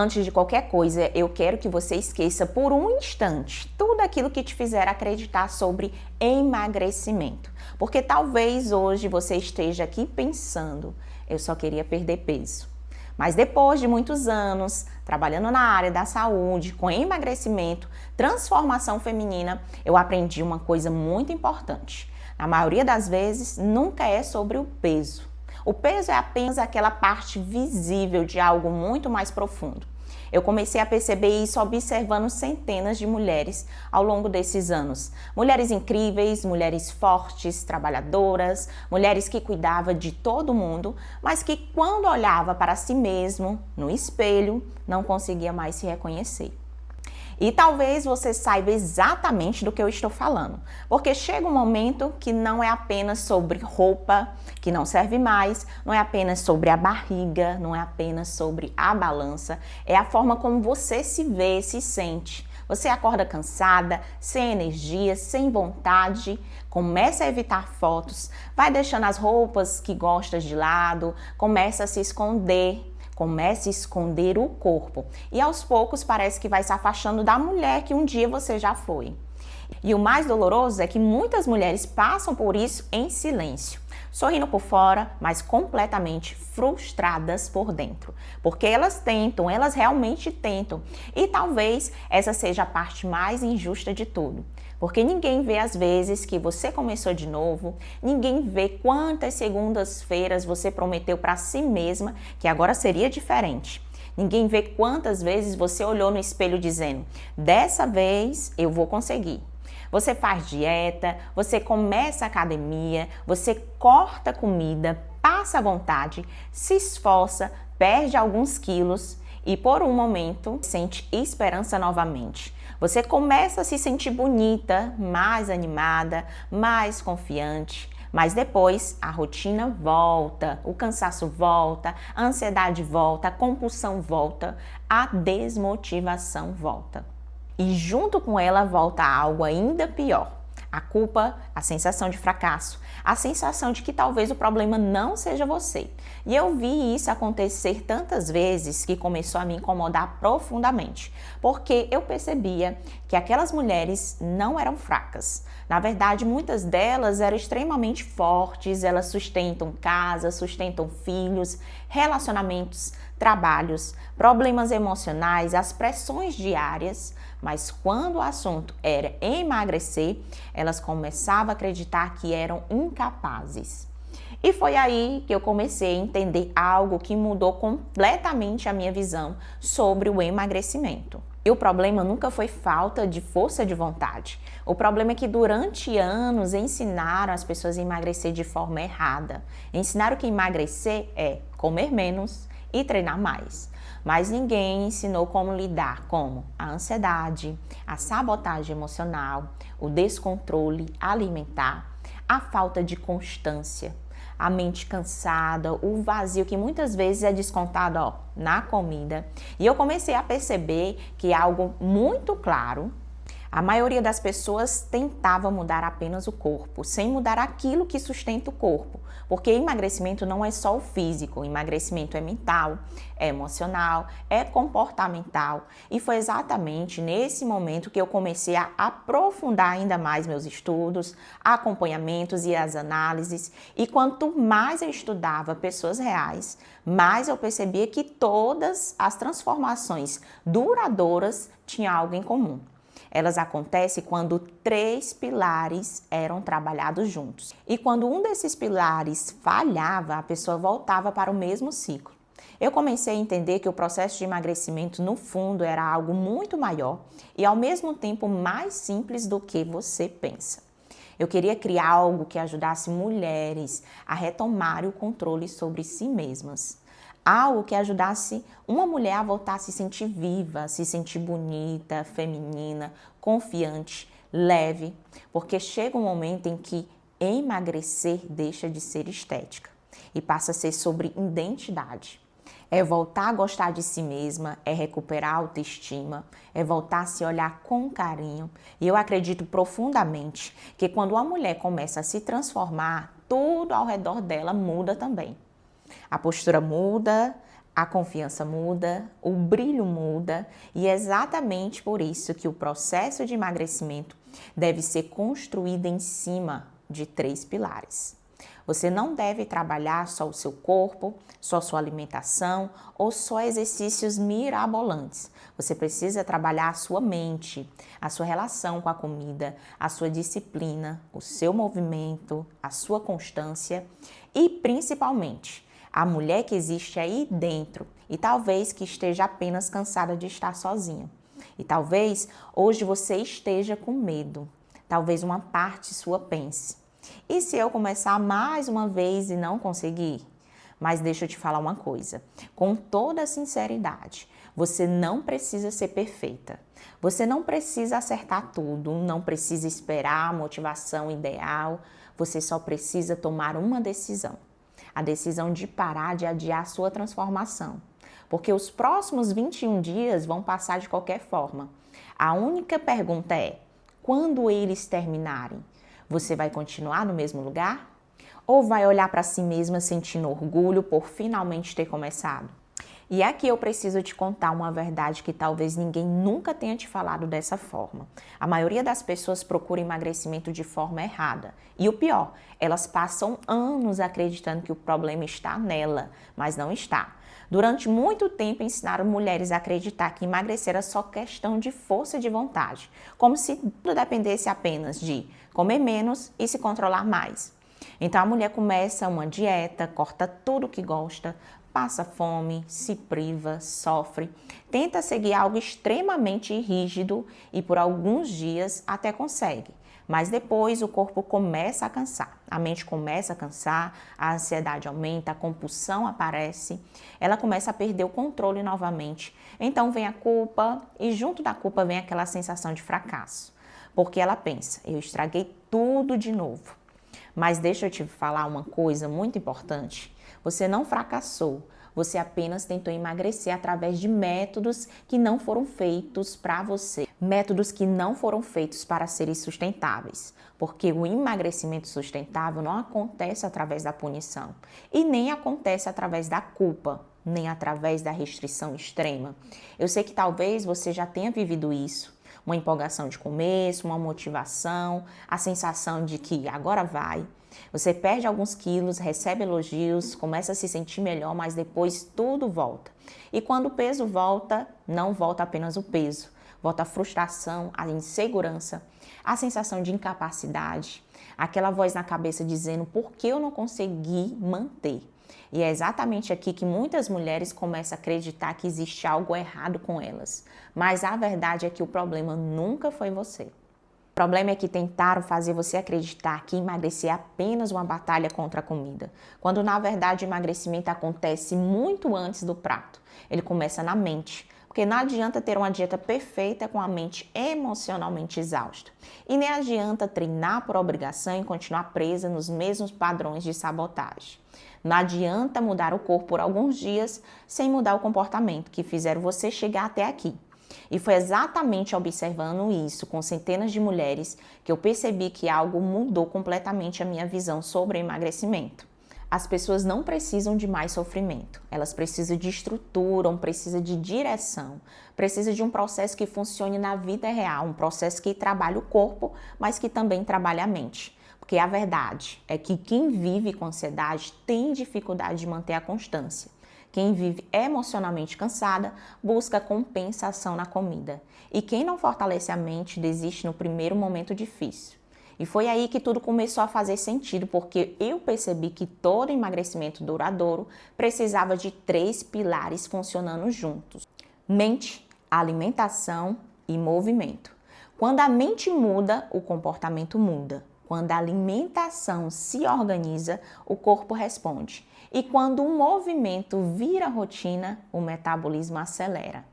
Antes de qualquer coisa, eu quero que você esqueça por um instante tudo aquilo que te fizer acreditar sobre emagrecimento. Porque talvez hoje você esteja aqui pensando, eu só queria perder peso. Mas depois de muitos anos trabalhando na área da saúde, com emagrecimento, transformação feminina, eu aprendi uma coisa muito importante. Na maioria das vezes, nunca é sobre o peso. O peso é apenas aquela parte visível de algo muito mais profundo. Eu comecei a perceber isso observando centenas de mulheres ao longo desses anos. Mulheres incríveis, mulheres fortes, trabalhadoras, mulheres que cuidavam de todo mundo, mas que quando olhava para si mesmo, no espelho, não conseguia mais se reconhecer. E talvez você saiba exatamente do que eu estou falando, porque chega um momento que não é apenas sobre roupa, que não serve mais, não é apenas sobre a barriga, não é apenas sobre a balança, é a forma como você se vê, se sente. Você acorda cansada, sem energia, sem vontade, começa a evitar fotos, vai deixando as roupas que gosta de lado, começa a se esconder. Comece a esconder o corpo e aos poucos parece que vai se afastando da mulher que um dia você já foi. E o mais doloroso é que muitas mulheres passam por isso em silêncio, sorrindo por fora, mas completamente frustradas por dentro. Porque elas tentam, elas realmente tentam. E talvez essa seja a parte mais injusta de tudo. Porque ninguém vê as vezes que você começou de novo, ninguém vê quantas segundas-feiras você prometeu para si mesma que agora seria diferente. Ninguém vê quantas vezes você olhou no espelho dizendo, dessa vez eu vou conseguir. Você faz dieta, você começa a academia, você corta comida, passa à vontade, se esforça, perde alguns quilos e por um momento sente esperança novamente. Você começa a se sentir bonita, mais animada, mais confiante. Mas depois a rotina volta, o cansaço volta, a ansiedade volta, a compulsão volta, a desmotivação volta. E junto com ela volta algo ainda pior. A culpa, a sensação de fracasso, a sensação de que talvez o problema não seja você. E eu vi isso acontecer tantas vezes que começou a me incomodar profundamente, porque eu percebia que aquelas mulheres não eram fracas. Na verdade, muitas delas eram extremamente fortes, elas sustentam casa, sustentam filhos, relacionamentos, trabalhos, problemas emocionais, as pressões diárias, mas quando o assunto era emagrecer, elas começavam a acreditar que eram incapazes. E foi aí que eu comecei a entender algo que mudou completamente a minha visão sobre o emagrecimento. E o problema nunca foi falta de força de vontade. O problema é que durante anos ensinaram as pessoas a emagrecer de forma errada. Ensinaram que emagrecer é comer menos e treinar mais. Mas ninguém ensinou como lidar com a ansiedade, a sabotagem emocional, o descontrole alimentar, a falta de constância, a mente cansada, o vazio que muitas vezes é descontado na comida. E eu comecei a perceber que é algo muito claro. A maioria das pessoas tentava mudar apenas o corpo, sem mudar aquilo que sustenta o corpo. Porque emagrecimento não é só o físico, emagrecimento é mental, é emocional, é comportamental. E foi exatamente nesse momento que eu comecei a aprofundar ainda mais meus estudos, acompanhamentos e as análises. E quanto mais eu estudava pessoas reais, mais eu percebia que todas as transformações duradouras tinham algo em comum. Elas acontecem quando 3 pilares eram trabalhados juntos. E quando um desses pilares falhava, a pessoa voltava para o mesmo ciclo. Eu comecei a entender que o processo de emagrecimento, no fundo, era algo muito maior e, ao mesmo tempo, mais simples do que você pensa. Eu queria criar algo que ajudasse mulheres a retomarem o controle sobre si mesmas. Algo que ajudasse uma mulher a voltar a se sentir viva, a se sentir bonita, feminina, confiante, leve, porque chega um momento em que emagrecer deixa de ser estética e passa a ser sobre identidade. É voltar a gostar de si mesma, é recuperar a autoestima, é voltar a se olhar com carinho. E eu acredito profundamente que quando uma mulher começa a se transformar, tudo ao redor dela muda também. A postura muda, A confiança muda, o brilho muda e é exatamente por isso que o processo de emagrecimento deve ser construído em cima de 3 pilares. Você não deve trabalhar só o seu corpo, só sua alimentação ou só exercícios mirabolantes. Você precisa trabalhar a sua mente, a sua relação com a comida, a sua disciplina, o seu movimento, a sua constância e, principalmente, a mulher que existe aí dentro e talvez que esteja apenas cansada de estar sozinha. E talvez hoje você esteja com medo. Talvez uma parte sua pense: e se eu começar mais uma vez e não conseguir? Mas deixa eu te falar uma coisa, com toda sinceridade, você não precisa ser perfeita. Você não precisa acertar tudo, não precisa esperar a motivação ideal, você só precisa tomar uma decisão. A decisão de parar de adiar a sua transformação. Porque os próximos 21 dias vão passar de qualquer forma. A única pergunta é: quando eles terminarem, você vai continuar no mesmo lugar? Ou vai olhar para si mesma sentindo orgulho por finalmente ter começado? E aqui eu preciso te contar uma verdade que talvez ninguém nunca tenha te falado dessa forma. A maioria das pessoas procura emagrecimento de forma errada. E o pior, elas passam anos acreditando que o problema está nela, mas não está. Durante muito tempo ensinaram mulheres a acreditar que emagrecer era só questão de força de vontade, como se tudo dependesse apenas de comer menos e se controlar mais. Então a mulher começa uma dieta, corta tudo que gosta, passa fome, se priva, sofre, tenta seguir algo extremamente rígido e por alguns dias até consegue. Mas depois o corpo começa a cansar, a mente começa a cansar, a ansiedade aumenta, a compulsão aparece, ela começa a perder o controle novamente. Então vem a culpa e junto da culpa vem aquela sensação de fracasso. Porque ela pensa: eu estraguei tudo de novo. Mas deixa eu te falar uma coisa muito importante. Você não fracassou, você apenas tentou emagrecer através de métodos que não foram feitos para você. Métodos que não foram feitos para serem sustentáveis. Porque o emagrecimento sustentável não acontece através da punição. E nem acontece através da culpa, nem através da restrição extrema. Eu sei que talvez você já tenha vivido isso. Uma empolgação de começo, uma motivação, a sensação de que agora vai. Você perde alguns quilos, recebe elogios, começa a se sentir melhor, mas depois tudo volta. E quando o peso volta, não volta apenas o peso, volta a frustração, a insegurança, a sensação de incapacidade, aquela voz na cabeça dizendo por que eu não consegui manter. E é exatamente aqui que muitas mulheres começam a acreditar que existe algo errado com elas. Mas a verdade é que o problema nunca foi você. O problema é que tentaram fazer você acreditar que emagrecer é apenas uma batalha contra a comida, quando na verdade o emagrecimento acontece muito antes do prato. Ele começa na mente, porque não adianta ter uma dieta perfeita com a mente emocionalmente exausta. E nem adianta treinar por obrigação e continuar presa nos mesmos padrões de sabotagem. Não adianta mudar o corpo por alguns dias sem mudar o comportamento que fizeram você chegar até aqui. E foi exatamente observando isso com centenas de mulheres que eu percebi que algo mudou completamente a minha visão sobre o emagrecimento. As pessoas não precisam de mais sofrimento, elas precisam de estrutura, precisam de direção, precisam de um processo que funcione na vida real, um processo que trabalhe o corpo, mas que também trabalhe a mente. Porque a verdade é que quem vive com ansiedade tem dificuldade de manter a constância. Quem vive emocionalmente cansada busca compensação na comida. E quem não fortalece a mente desiste no primeiro momento difícil. E foi aí que tudo começou a fazer sentido, porque eu percebi que todo emagrecimento duradouro precisava de 3 pilares funcionando juntos: mente, alimentação e movimento. Quando a mente muda, o comportamento muda. Quando a alimentação se organiza, o corpo responde. E quando o movimento vira rotina, o metabolismo acelera.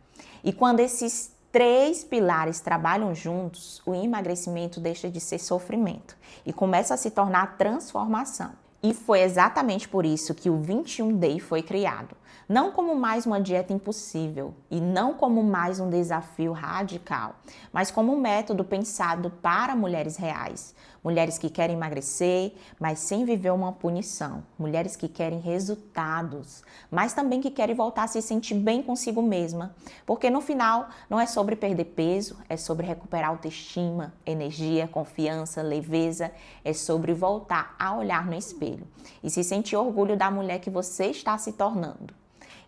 E quando esses 3 pilares trabalham juntos, o emagrecimento deixa de ser sofrimento e começa a se tornar transformação. E foi exatamente por isso que o 21 Day foi criado. não como mais uma dieta impossível e não como mais um desafio radical, mas como um método pensado para mulheres reais, mulheres que querem emagrecer, mas sem viver uma punição, mulheres que querem resultados, mas também que querem voltar a se sentir bem consigo mesma, porque no final não é sobre perder peso, é sobre recuperar autoestima, energia, confiança, leveza, é sobre voltar a olhar no espelho e se sentir orgulho da mulher que você está se tornando.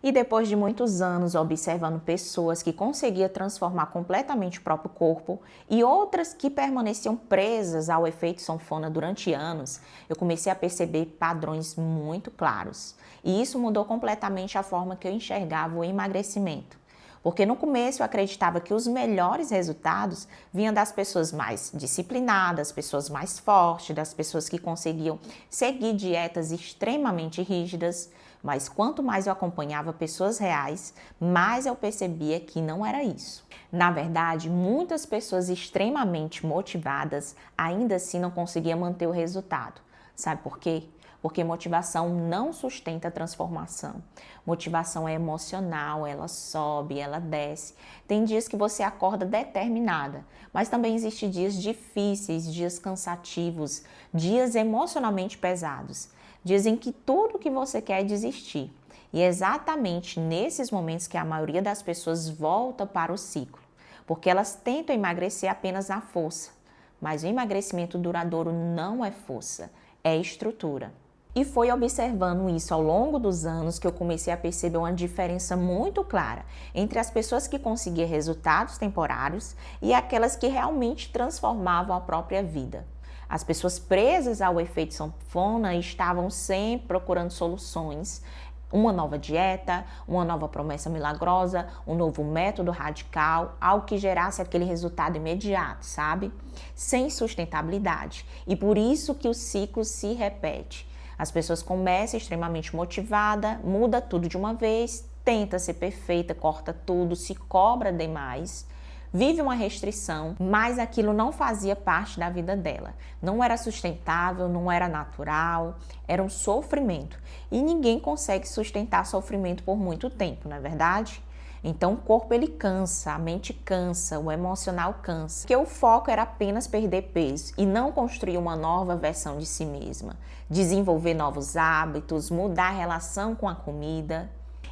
E depois de muitos anos observando pessoas que conseguiam transformar completamente o próprio corpo e outras que permaneciam presas ao efeito sanfona durante anos, eu comecei a perceber padrões muito claros. E isso mudou completamente a forma que eu enxergava o emagrecimento. Porque no começo eu acreditava que os melhores resultados vinham das pessoas mais disciplinadas, pessoas mais fortes, das pessoas que conseguiam seguir dietas extremamente rígidas. Mas quanto mais eu acompanhava pessoas reais, mais eu percebia que não era isso. Na verdade, muitas pessoas extremamente motivadas ainda assim não conseguiam manter o resultado. Sabe por quê? Porque motivação não sustenta a transformação. Motivação é emocional, ela sobe, ela desce. Tem dias que você acorda determinada, mas também existem dias difíceis, dias cansativos, dias emocionalmente pesados. Dias em que tudo que você quer é desistir. E é exatamente nesses momentos que a maioria das pessoas volta para o ciclo, porque elas tentam emagrecer apenas à força. Mas o emagrecimento duradouro não é força, é estrutura. E foi observando isso ao longo dos anos que eu comecei a perceber uma diferença muito clara entre as pessoas que conseguiam resultados temporários e aquelas que realmente transformavam a própria vida. As pessoas presas ao efeito sanfona estavam sempre procurando soluções, uma nova dieta, uma nova promessa milagrosa, um novo método radical, algo que gerasse aquele resultado imediato, sabe? Sem sustentabilidade. E por isso que o ciclo se repete. As pessoas começam extremamente motivada, muda tudo de uma vez, tenta ser perfeita, corta tudo, se cobra demais, vive uma restrição, mas aquilo não fazia parte da vida dela. Não era sustentável, não era natural, era um sofrimento. E ninguém consegue sustentar sofrimento por muito tempo, não é verdade? Então o corpo ele cansa, a mente cansa, o emocional cansa. Porque o foco era apenas perder peso e não construir uma nova versão de si mesma. Desenvolver novos hábitos, mudar a relação com a comida.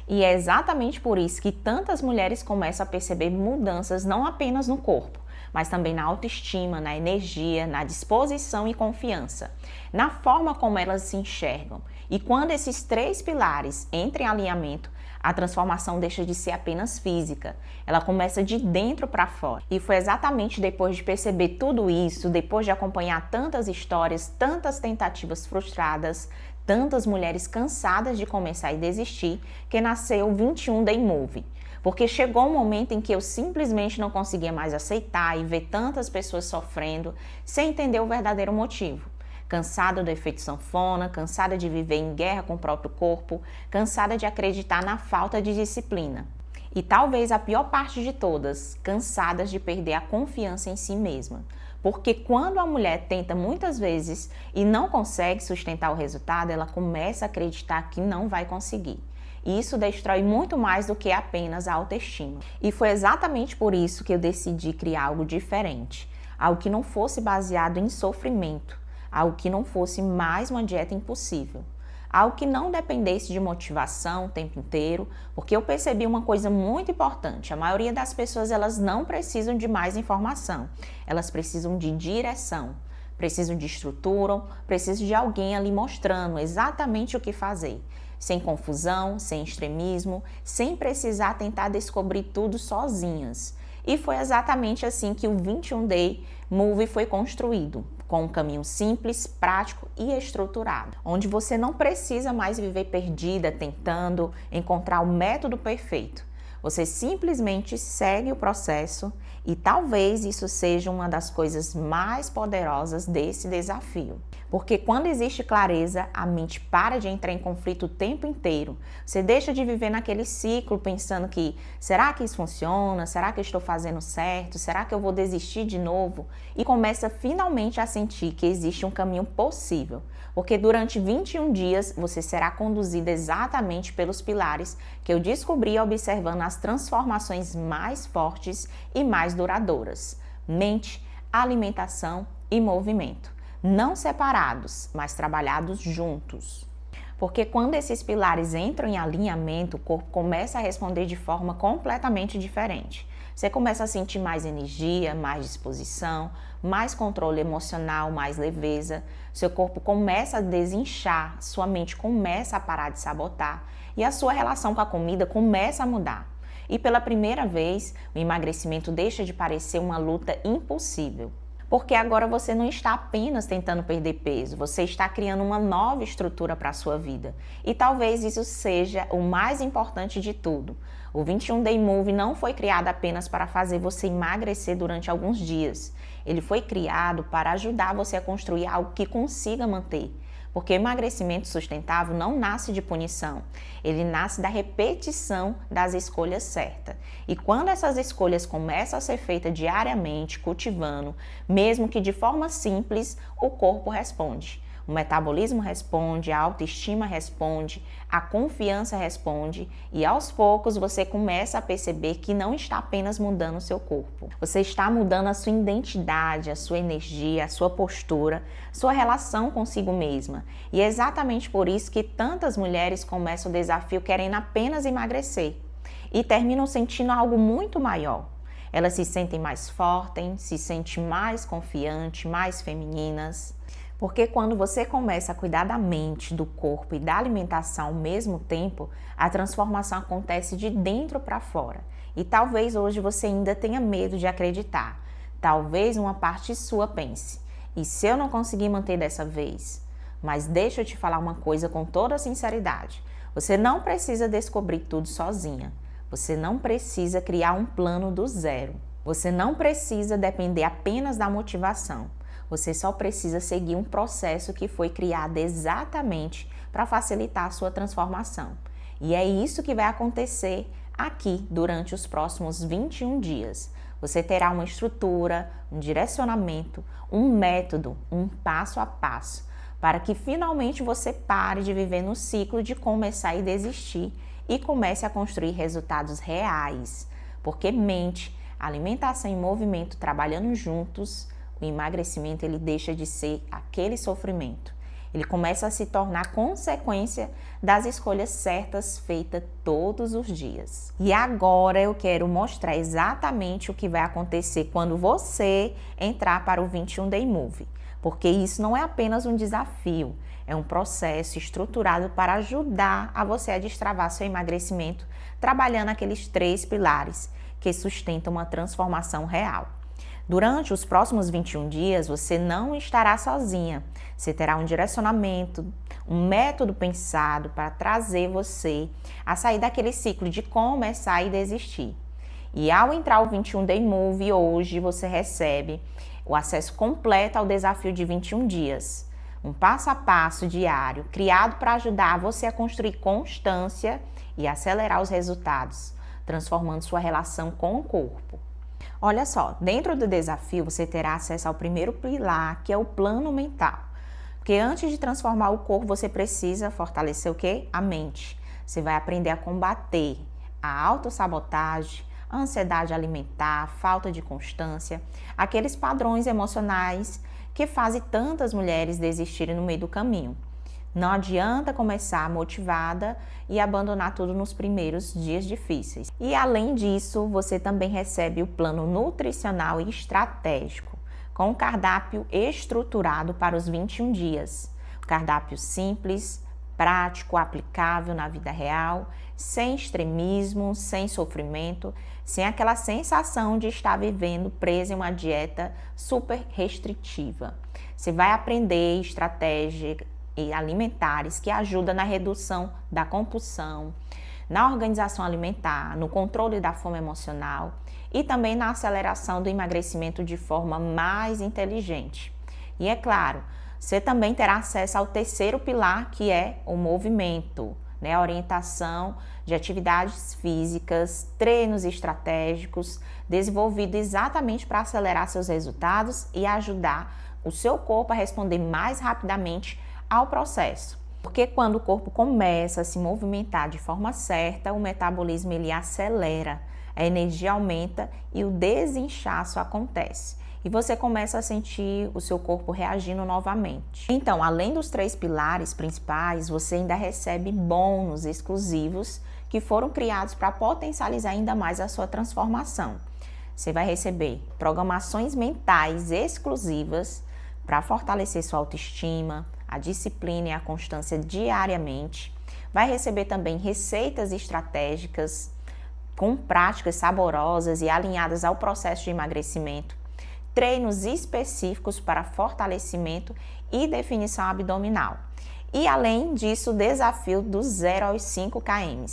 E é exatamente por isso que tantas mulheres começam a perceber mudanças não apenas no corpo, mas também na autoestima, na energia, na disposição e confiança, na forma como elas se enxergam. E quando esses três pilares entram em alinhamento, a transformação deixa de ser apenas física, ela começa de dentro para fora. E foi exatamente depois de perceber tudo isso, depois de acompanhar tantas histórias, tantas tentativas frustradas, tantas mulheres cansadas de começar e desistir, que nasceu o 21 Day Move. Porque chegou um momento em que eu simplesmente não conseguia mais aceitar e ver tantas pessoas sofrendo sem entender o verdadeiro motivo. Cansada do efeito sanfona, cansada de viver em guerra com o próprio corpo, cansada de acreditar na falta de disciplina. E talvez a pior parte de todas, cansadas de perder a confiança em si mesma. Porque quando a mulher tenta muitas vezes e não consegue sustentar o resultado, ela começa a acreditar que não vai conseguir. E isso destrói muito mais do que apenas a autoestima. E foi exatamente por isso que eu decidi criar algo diferente. Algo que não fosse baseado em sofrimento. Algo que não fosse mais uma dieta impossível. Algo que não dependesse de motivação o tempo inteiro, porque eu percebi uma coisa muito importante. A maioria das pessoas elas não precisam de mais informação, elas precisam de direção, precisam de estrutura, precisam de alguém ali mostrando exatamente o que fazer. Sem confusão, sem extremismo, sem precisar tentar descobrir tudo sozinhas. E foi exatamente assim que o 21 Day Move foi construído, com um caminho simples, prático e estruturado, onde você não precisa mais viver perdida tentando encontrar o método perfeito. Você simplesmente segue o processo e talvez isso seja uma das coisas mais poderosas desse desafio. Porque quando existe clareza, a mente para de entrar em conflito o tempo inteiro. Você deixa de viver naquele ciclo pensando que será que isso funciona? Será que eu estou fazendo certo? Será que eu vou desistir de novo? E começa finalmente a sentir que existe um caminho possível. Porque durante 21 dias você será conduzida exatamente pelos pilares que eu descobri observando as transformações mais fortes e mais duradouras: mente, alimentação e movimento. Não separados, mas trabalhados juntos. Porque quando esses pilares entram em alinhamento, o corpo começa a responder de forma completamente diferente. Você começa a sentir mais energia, mais disposição, mais controle emocional, mais leveza. Seu corpo começa a desinchar, sua mente começa a parar de sabotar e a sua relação com a comida começa a mudar. E pela primeira vez, o emagrecimento deixa de parecer uma luta impossível. Porque agora você não está apenas tentando perder peso, você está criando uma nova estrutura para a sua vida. E talvez isso seja o mais importante de tudo. O 21 Day Move não foi criado apenas para fazer você emagrecer durante alguns dias. Ele foi criado para ajudar você a construir algo que consiga manter. Porque emagrecimento sustentável não nasce de punição, ele nasce da repetição das escolhas certas. E quando essas escolhas começam a ser feitas diariamente, cultivando, mesmo que de forma simples, o corpo responde. O metabolismo responde, a autoestima responde, a confiança responde e aos poucos você começa a perceber que não está apenas mudando o seu corpo. Você está mudando a sua identidade, a sua energia, a sua postura, sua relação consigo mesma. E é exatamente por isso que tantas mulheres começam o desafio querendo apenas emagrecer e terminam sentindo algo muito maior. Elas se sentem mais fortes, se sentem mais confiantes, mais femininas. Porque quando você começa a cuidar da mente, do corpo e da alimentação ao mesmo tempo, a transformação acontece de dentro para fora. E talvez hoje você ainda tenha medo de acreditar. Talvez uma parte sua pense: e se eu não conseguir manter dessa vez? Mas deixa eu te falar uma coisa com toda sinceridade. Você não precisa descobrir tudo sozinha. Você não precisa criar um plano do zero. Você não precisa depender apenas da motivação. Você só precisa seguir um processo que foi criado exatamente para facilitar a sua transformação. E é isso que vai acontecer aqui durante os próximos 21 dias. Você terá uma estrutura, um direcionamento, um método, um passo a passo, para que finalmente você pare de viver no ciclo de começar e desistir e comece a construir resultados reais. Porque mente, alimentação e movimento trabalhando juntos, o emagrecimento ele deixa de ser aquele sofrimento. Ele começa a se tornar consequência das escolhas certas feitas todos os dias. E agora eu quero mostrar exatamente o que vai acontecer quando você entrar para o 21 Day Move. Porque isso não é apenas um desafio, é um processo estruturado para ajudar a você a destravar seu emagrecimento, trabalhando aqueles 3 pilares que sustentam uma transformação real. Durante os próximos 21 dias, você não estará sozinha. Você terá um direcionamento, um método pensado para trazer você a sair daquele ciclo de começar e desistir. E ao entrar o 21 Day Move, hoje você recebe o acesso completo ao desafio de 21 dias. Um passo a passo diário, criado para ajudar você a construir constância e acelerar os resultados, transformando sua relação com o corpo. Olha só, dentro do desafio você terá acesso ao primeiro pilar, que é o plano mental. Porque antes de transformar o corpo, você precisa fortalecer o quê? A mente. Você vai aprender a combater a autossabotagem, a ansiedade alimentar, a falta de constância, aqueles padrões emocionais que fazem tantas mulheres desistirem no meio do caminho. Não adianta começar motivada e abandonar tudo nos primeiros dias difíceis. E além disso, você também recebe o plano nutricional e estratégico, com um cardápio estruturado para os 21 dias. Cardápio simples, prático, aplicável na vida real, sem extremismo, sem sofrimento, sem aquela sensação de estar vivendo presa em uma dieta super restritiva. Você vai aprender estratégias e alimentares que ajudam na redução da compulsão, na organização alimentar, no controle da fome emocional e também na aceleração do emagrecimento de forma mais inteligente. E é claro, Você também terá acesso ao terceiro pilar, que é o movimento, né? A orientação de atividades físicas, treinos estratégicos, desenvolvido exatamente para acelerar seus resultados e ajudar o seu corpo a responder mais rapidamente ao processo. Porque quando o corpo começa a se movimentar de forma certa, o metabolismo ele acelera, a energia aumenta e o desinchaço acontece. E você começa a sentir o seu corpo reagindo novamente. Então, além dos 3 pilares principais, você ainda recebe bônus exclusivos que foram criados para potencializar ainda mais a sua transformação. Você vai receber programações mentais exclusivas para fortalecer sua autoestima, a disciplina e a constância diariamente. Vai receber também receitas estratégicas com práticas saborosas e alinhadas ao processo de emagrecimento, treinos específicos para fortalecimento e definição abdominal. E além disso, o desafio do 0 aos 5 km.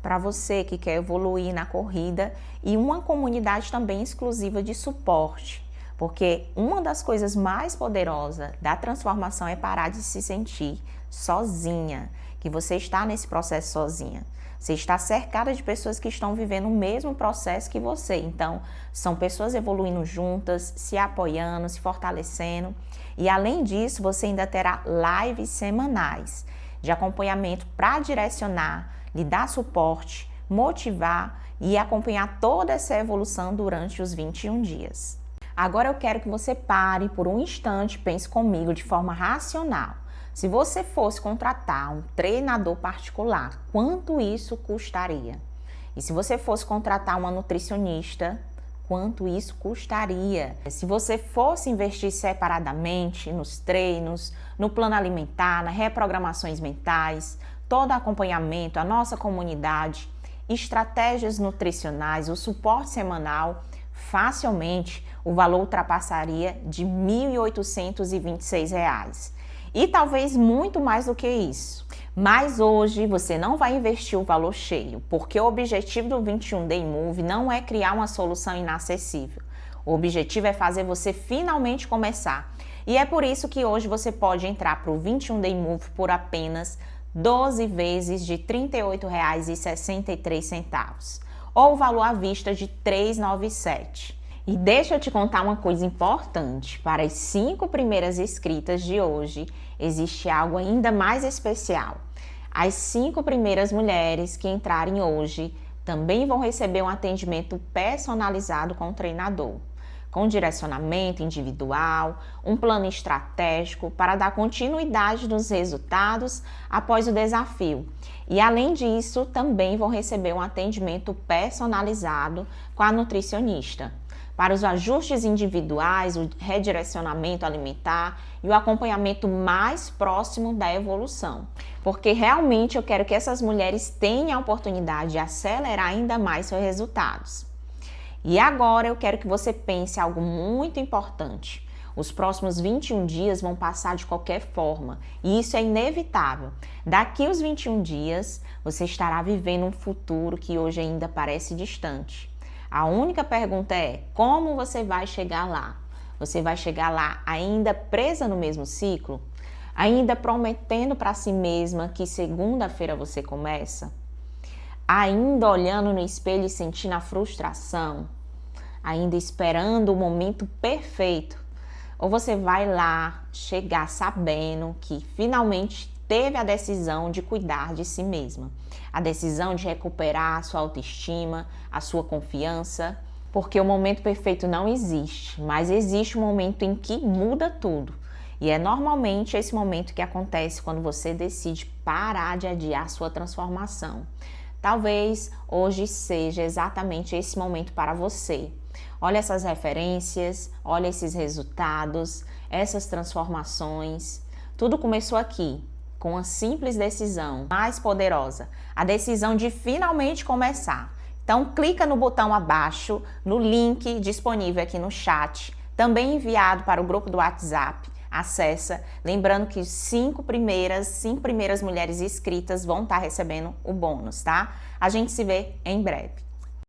Para você que quer evoluir na corrida e uma comunidade também exclusiva de suporte. Porque uma das coisas mais poderosas da transformação é parar de se sentir sozinha, que você está nesse processo sozinha. Você está cercada de pessoas que estão vivendo o mesmo processo que você. Então, são pessoas evoluindo juntas, se apoiando, se fortalecendo. E além disso, você ainda terá lives semanais de acompanhamento para direcionar, lhe dar suporte, motivar e acompanhar toda essa evolução durante os 21 dias. Agora eu quero que você pare por um instante e pense comigo de forma racional. Se você fosse contratar um treinador particular, quanto isso custaria? E se você fosse contratar uma nutricionista, quanto isso custaria? Se você fosse investir separadamente nos treinos, no plano alimentar, nas reprogramações mentais, todo acompanhamento, a nossa comunidade, estratégias nutricionais, o suporte semanal, facilmente o valor ultrapassaria de R$ 1.826. E talvez muito mais do que isso. Mas hoje você não vai investir o valor cheio, porque o objetivo do 21 Day Move não é criar uma solução inacessível. O objetivo é fazer você finalmente começar. E é por isso que hoje você pode entrar para o 21 Day Move por apenas 12 vezes de R$ 38,63, ou o valor à vista de R$ 397. E deixa eu te contar uma coisa importante, para as 5 primeiras inscritas de hoje, existe algo ainda mais especial. As 5 primeiras mulheres que entrarem hoje também vão receber um atendimento personalizado com o treinador, com direcionamento individual, um plano estratégico para dar continuidade nos resultados após o desafio. E além disso, também vão receber um atendimento personalizado com a nutricionista, para os ajustes individuais, o redirecionamento alimentar e o acompanhamento mais próximo da evolução. Porque realmente eu quero que essas mulheres tenham a oportunidade de acelerar ainda mais seus resultados. E agora eu quero que você pense algo muito importante. Os próximos 21 dias vão passar de qualquer forma, e isso é inevitável. Daqui os 21 dias, você estará vivendo um futuro que hoje ainda parece distante. A única pergunta é: como você vai chegar lá? Você vai chegar lá ainda presa no mesmo ciclo? Ainda prometendo para si mesma que segunda-feira você começa? Ainda olhando no espelho e sentindo a frustração? Ainda esperando o momento perfeito? Ou você vai lá chegar sabendo que finalmente teve a decisão de cuidar de si mesma, a decisão de recuperar a sua autoestima, a sua confiança, porque o momento perfeito não existe, mas existe um momento em que muda tudo. E é normalmente esse momento que acontece quando você decide parar de adiar sua transformação. Talvez hoje seja exatamente esse momento para você. Olha essas referências, olha esses resultados, essas transformações. Tudo começou aqui, com uma simples decisão mais poderosa, a decisão de finalmente começar. Então clica no botão abaixo, no link disponível aqui no chat, também enviado para o grupo do WhatsApp. Acessa, lembrando que 5 primeiras mulheres inscritas vão estar recebendo o bônus, tá? A gente se vê em breve.